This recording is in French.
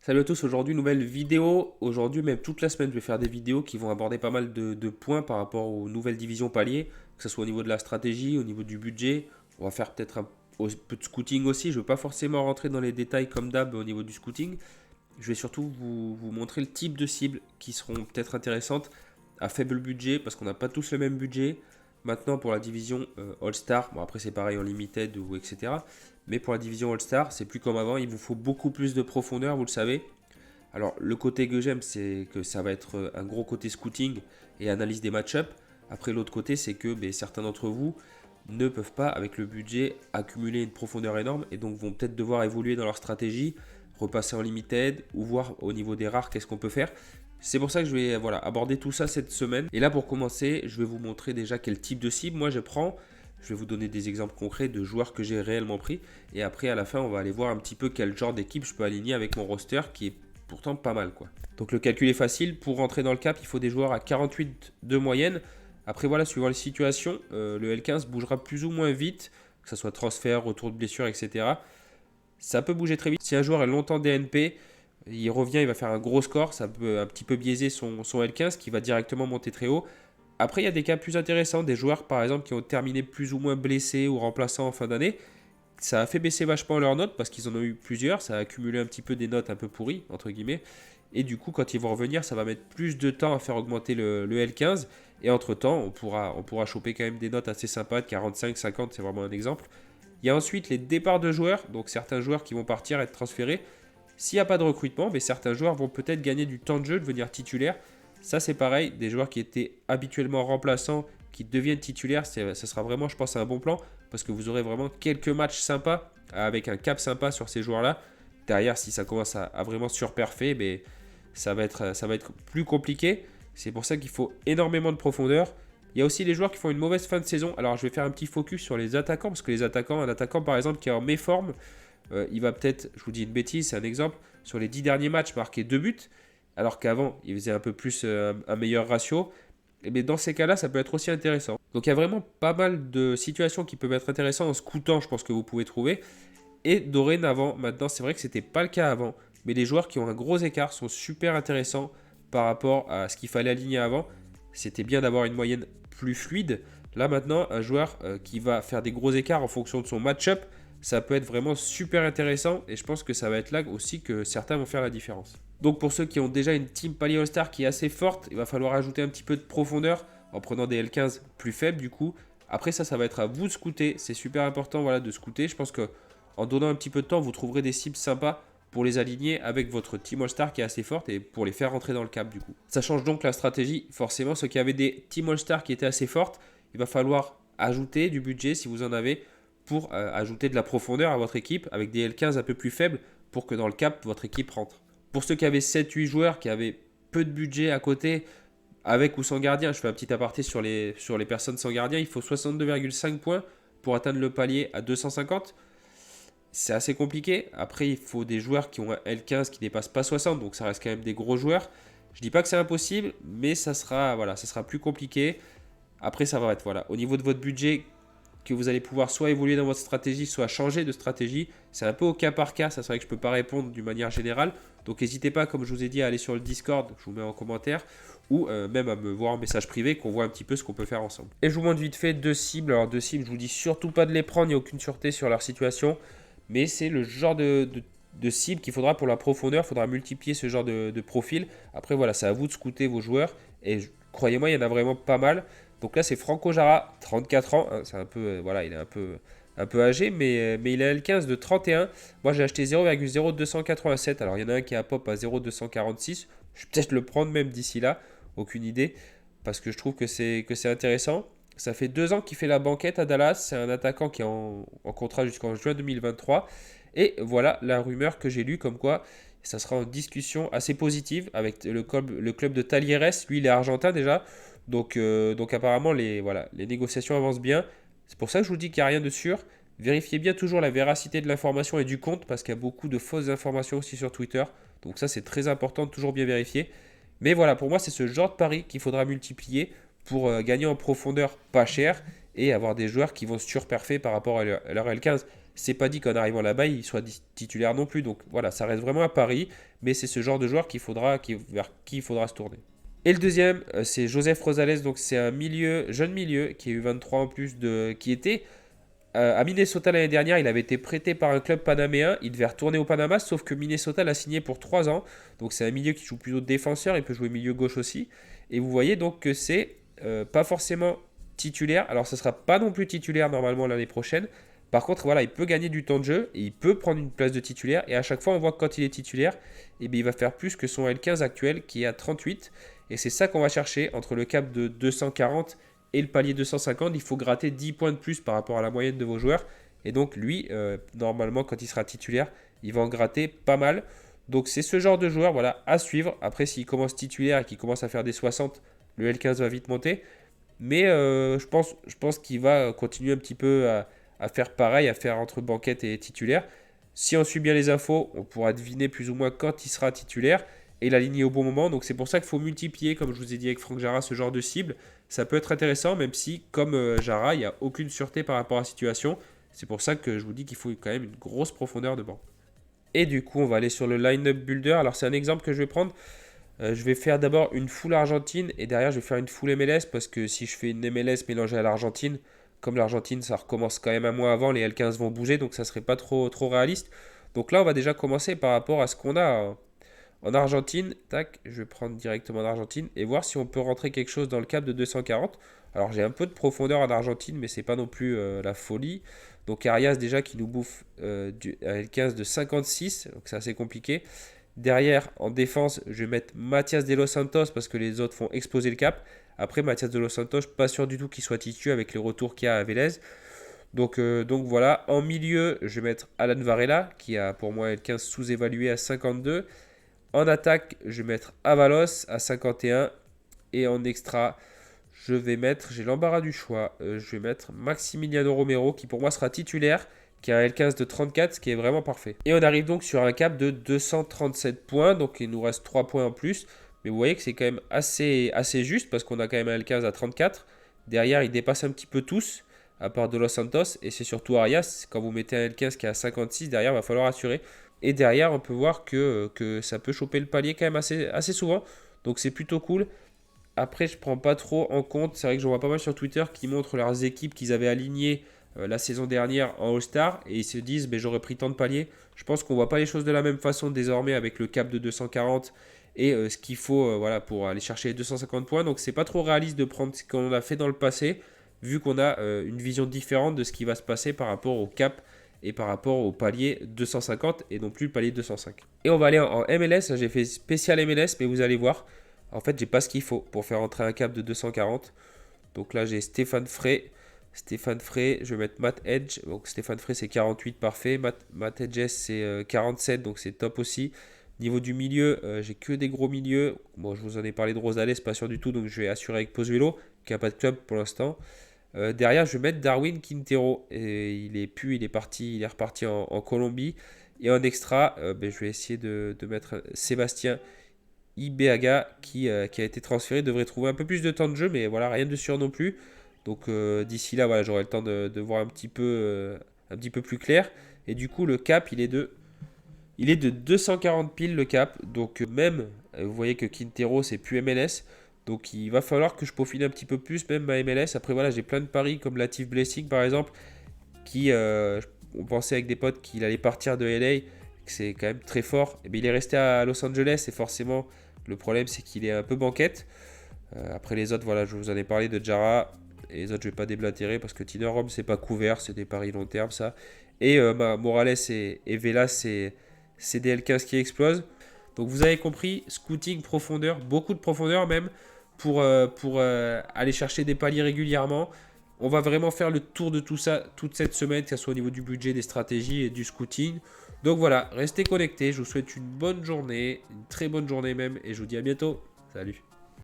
Salut à tous, aujourd'hui nouvelle vidéo. Aujourd'hui, même toute la semaine, je vais faire des vidéos qui vont aborder pas mal de points par rapport aux nouvelles divisions paliers, que ce soit au niveau de la stratégie, au niveau du budget. On va faire peut-être un peu de scouting aussi. Je ne veux pas forcément rentrer dans les détails comme d'hab au niveau du scouting. Je vais surtout vous montrer le type de cibles qui seront peut-être intéressantes à faible budget parce qu'on n'a pas tous le même budget. Maintenant, pour la division All-Star, bon après c'est pareil en Limited ou etc. Mais pour la division All-Star, c'est plus comme avant. Il vous faut beaucoup plus de profondeur, vous le savez. Alors, le côté que j'aime, c'est que ça va être un gros côté scouting et analyse des match-ups. Après, l'autre côté, c'est que certains d'entre vous ne peuvent pas, avec le budget, accumuler une profondeur énorme et donc vont peut-être devoir évoluer dans leur stratégie, repasser en limited ou voir au niveau des rares qu'est-ce qu'on peut faire. C'est pour ça que je vais aborder tout ça cette semaine. Et là, pour commencer, je vais vous montrer déjà quel type de cible moi je prends. Je vais vous donner des exemples concrets de joueurs que j'ai réellement pris. Et après, à la fin, on va aller voir un petit peu quel genre d'équipe je peux aligner avec mon roster qui est pourtant pas mal, quoi. Donc le calcul est facile. Pour rentrer dans le cap, il faut des joueurs à 48 de moyenne. Après, voilà, suivant les situations, le L15 bougera plus ou moins vite, que ce soit transfert, retour de blessure, etc. Ça peut bouger très vite. Si un joueur est longtemps DNP, il revient, il va faire un gros score. Ça peut un petit peu biaiser son L15 qui va directement monter très haut. Après, il y a des cas plus intéressants, des joueurs par exemple qui ont terminé plus ou moins blessés ou remplaçants en fin d'année. Ça a fait baisser vachement leurs notes parce qu'ils en ont eu plusieurs. Ça a accumulé un petit peu des notes un peu pourries, entre guillemets. Et du coup, quand ils vont revenir, ça va mettre plus de temps à faire augmenter le L15. Et entre-temps, on pourra choper quand même des notes assez sympas, de 45, 50, c'est vraiment un exemple. Il y a ensuite les départs de joueurs, donc certains joueurs qui vont partir, être transférés. S'il n'y a pas de recrutement, certains joueurs vont peut-être gagner du temps de jeu, devenir titulaires. Ça, c'est pareil, des joueurs qui étaient habituellement remplaçants, qui deviennent titulaires, ça sera vraiment, je pense, un bon plan, parce que vous aurez vraiment quelques matchs sympas, avec un cap sympa sur ces joueurs-là. Derrière, si ça commence à vraiment surperfer, ça va être plus compliqué. C'est pour ça qu'il faut énormément de profondeur. Il y a aussi les joueurs qui font une mauvaise fin de saison. Alors, je vais faire un petit focus sur les attaquants, parce que les attaquants, un attaquant par exemple qui est en méforme, il va peut-être, je vous dis une bêtise, c'est un exemple, sur les 10 derniers matchs marquer 2 buts, alors qu'avant il faisait un peu plus un meilleur ratio. Et bien dans ces cas-là, ça peut être aussi intéressant. Donc il y a vraiment pas mal de situations qui peuvent être intéressantes en scoutant, je pense que vous pouvez trouver. Et dorénavant, maintenant, c'est vrai que c'était pas le cas avant, mais les joueurs qui ont un gros écart sont super intéressants par rapport à ce qu'il fallait aligner avant. C'était bien d'avoir une moyenne plus fluide. Là maintenant, un joueur qui va faire des gros écarts en fonction de son match-up, ça peut être vraiment super intéressant et je pense que ça va être là aussi que certains vont faire la différence. Donc pour ceux qui ont déjà une team palier All-Star qui est assez forte, il va falloir ajouter un petit peu de profondeur en prenant des L15 plus faibles du coup. Après ça va être à vous de scouter, c'est super important voilà, de scouter. Je pense que en donnant un petit peu de temps, vous trouverez des cibles sympas pour les aligner avec votre Team All-Star qui est assez forte et pour les faire rentrer dans le cap du coup. Ça change donc la stratégie. Forcément, ceux qui avaient des Team All-Star qui étaient assez fortes, il va falloir ajouter du budget si vous en avez pour ajouter de la profondeur à votre équipe avec des L15 un peu plus faibles pour que dans le cap, votre équipe rentre. Pour ceux qui avaient 7-8 joueurs, qui avaient peu de budget à côté, avec ou sans gardien, je fais un petit aparté sur les personnes sans gardien, il faut 62,5 points pour atteindre le palier à 250. C'est assez compliqué. Après, il faut des joueurs qui ont un L15 qui ne dépasse pas 60, donc ça reste quand même des gros joueurs. Je ne dis pas que c'est impossible, mais ça sera plus compliqué. Après, ça va être au niveau de votre budget que vous allez pouvoir soit évoluer dans votre stratégie, soit changer de stratégie. C'est un peu au cas par cas, ça c'est vrai que je ne peux pas répondre d'une manière générale. Donc n'hésitez pas, comme je vous ai dit, à aller sur le Discord, je vous mets en commentaire, ou même à me voir en message privé, qu'on voit un petit peu ce qu'on peut faire ensemble. Et je vous montre vite fait deux cibles. Alors deux cibles, je vous dis surtout pas de les prendre, il n'y a aucune sûreté sur leur situation. Mais c'est le genre de cible qu'il faudra pour la profondeur. Il faudra multiplier ce genre de profil. Après, voilà, c'est à vous de scouter vos joueurs. Et croyez-moi, il y en a vraiment pas mal. Donc là, c'est Franco Jara, 34 ans. Hein, c'est un peu, il est un peu âgé, mais il a L15 de 31. Moi, j'ai acheté 0,0287. Alors, il y en a un qui a pop à 0,246. Je vais peut-être le prendre même d'ici là. Aucune idée. Parce que je trouve que c'est intéressant. Ça fait 2 ans qu'il fait la banquette à Dallas. C'est un attaquant qui est en contrat jusqu'en juin 2023. Et voilà la rumeur que j'ai lue comme quoi ça sera en discussion assez positive avec le club de Talieres. Lui, il est argentin déjà. Donc apparemment, les négociations avancent bien. C'est pour ça que je vous dis qu'il n'y a rien de sûr. Vérifiez bien toujours la véracité de l'information et du compte parce qu'il y a beaucoup de fausses informations aussi sur Twitter. Donc ça, c'est très important de toujours bien vérifier. Mais voilà, pour moi, c'est ce genre de pari qu'il faudra multiplier pour gagner en profondeur pas cher et avoir des joueurs qui vont surperfer par rapport à leur L15. C'est pas dit qu'en arrivant là-bas, il soit titulaire non plus. Donc voilà, ça reste vraiment un pari, mais c'est ce genre de joueur vers qui il faudra se tourner. Et le deuxième, c'est Joseph Rosales. Donc c'est un jeune milieu, qui a eu 23 en plus, qui était à Minnesota l'année dernière. Il avait été prêté par un club panaméen. Il devait retourner au Panama, sauf que Minnesota l'a signé pour 3 ans. Donc c'est un milieu qui joue plutôt défenseur. Il peut jouer milieu gauche aussi. Et vous voyez donc que c'est pas forcément titulaire. Alors ça sera pas non plus titulaire normalement l'année prochaine. Par contre, voilà, il peut gagner du temps de jeu et il peut prendre une place de titulaire. Et à chaque fois, on voit que quand il est titulaire, eh bien, il va faire plus que son L15 actuel qui est à 38. Et c'est ça qu'on va chercher entre le cap de 240 et le palier 250. Il faut gratter 10 points de plus par rapport à la moyenne de vos joueurs. Et donc, lui, normalement, quand il sera titulaire, il va en gratter pas mal. Donc, c'est ce genre de joueur, voilà, à suivre. Après, s'il commence titulaire et qu'il commence à faire des 60, le L15 va vite monter. Mais je pense qu'il va continuer un petit peu à faire pareil, à faire entre banquette et titulaire. Si on suit bien les infos, on pourra deviner plus ou moins quand il sera titulaire et l'aligner au bon moment. Donc c'est pour ça qu'il faut multiplier, comme je vous ai dit avec Franck Jara, ce genre de cible. Ça peut être intéressant, même si, comme Jara, il n'y a aucune sûreté par rapport à la situation. C'est pour ça que je vous dis qu'il faut quand même une grosse profondeur de banc. Et du coup, on va aller sur le line-up builder. Alors c'est un exemple que je vais prendre. Je vais faire d'abord une full Argentine et derrière je vais faire une full MLS parce que si je fais une MLS mélangée à l'Argentine, comme l'Argentine ça recommence quand même un mois avant, les L15 vont bouger donc ça serait pas trop réaliste. Donc là on va déjà commencer par rapport à ce qu'on a en Argentine. Tac, je vais prendre directement en Argentine et voir si on peut rentrer quelque chose dans le cap de 240. Alors j'ai un peu de profondeur en Argentine mais c'est pas non plus la folie. Donc Arias déjà qui nous bouffe du L15 de 56, donc c'est assez compliqué. Derrière, en défense, je vais mettre Mathias de los Santos parce que les autres font exploser le cap. Après, Mathias de los Santos, pas sûr du tout qu'il soit titu avec les retours qu'il y a à Vélez. Donc voilà, en milieu, je vais mettre Alan Varela qui a pour moi L15 sous-évalué à 52. En attaque, je vais mettre Avalos à 51. Et en extra, j'ai l'embarras du choix. Je vais mettre Maximiliano Romero qui pour moi sera titulaire, qui a un L15 de 34, ce qui est vraiment parfait. Et on arrive donc sur un cap de 237 points, donc il nous reste 3 points en plus. Mais vous voyez que c'est quand même assez juste, parce qu'on a quand même un L15 à 34. Derrière, il dépasse un petit peu tous, à part de Los Santos, et c'est surtout Arias. Quand vous mettez un L15 qui est à 56, derrière, il va falloir assurer. Et derrière, on peut voir que ça peut choper le palier quand même assez souvent. Donc c'est plutôt cool. Après, je ne prends pas trop en compte, c'est vrai que j'en vois pas mal sur Twitter qui montrent leurs équipes qu'ils avaient alignées la saison dernière en All-Star et ils se disent j'aurais pris tant de paliers. Je pense qu'on ne voit pas les choses de la même façon désormais avec le cap de 240 et ce qu'il faut voilà, pour aller chercher les 250 points. Donc c'est pas trop réaliste de prendre ce qu'on a fait dans le passé vu qu'on a une vision différente de ce qui va se passer par rapport au cap et par rapport au palier 250 et non plus le palier 205. Et on va aller en MLS, j'ai fait spécial MLS mais vous allez voir, en fait j'ai pas ce qu'il faut pour faire entrer un cap de 240. Donc là j'ai Stéphane Frey, je vais mettre Matt Edge. Donc Stéphane Frey c'est 48, parfait. Matt Edge c'est 47, donc c'est top aussi. Niveau du milieu, j'ai que des gros milieux. Bon, je vous en ai parlé de Rosales, pas sûr du tout, donc je vais assurer avec Pozuelo, qui n'a pas de club pour l'instant. Derrière, je vais mettre Darwin Quintero. Et il est reparti en Colombie. Et en extra, je vais essayer de mettre Sébastien Ibeaga qui a été transféré, devrait trouver un peu plus de temps de jeu, mais voilà, rien de sûr non plus. Donc d'ici là, voilà, j'aurai le temps de voir un petit peu plus clair. Et du coup, le cap, il est de 240 piles le cap. Donc même, vous voyez que Quintero, c'est plus MLS. Donc il va falloir que je peaufine un petit peu plus, même ma MLS. Après voilà, j'ai plein de paris comme Latif Blessing par exemple, qui on pensait avec des potes qu'il allait partir de LA, que c'est quand même très fort. Et bien, il est resté à Los Angeles et forcément le problème c'est qu'il est un peu banquette. Après les autres, voilà, je vous en ai parlé de Jara. Et les autres, je ne vais pas déblatérer parce que Tiner Rome, c'est pas couvert, c'est des paris long terme ça. Et Morales et Vela, c'est des L15 qui explosent. Donc vous avez compris, scouting profondeur, beaucoup de profondeur même, pour aller chercher des paliers régulièrement. On va vraiment faire le tour de tout ça toute cette semaine, que ce soit au niveau du budget, des stratégies et du scouting. Donc voilà, restez connectés, je vous souhaite une bonne journée, une très bonne journée même, et je vous dis à bientôt. Salut.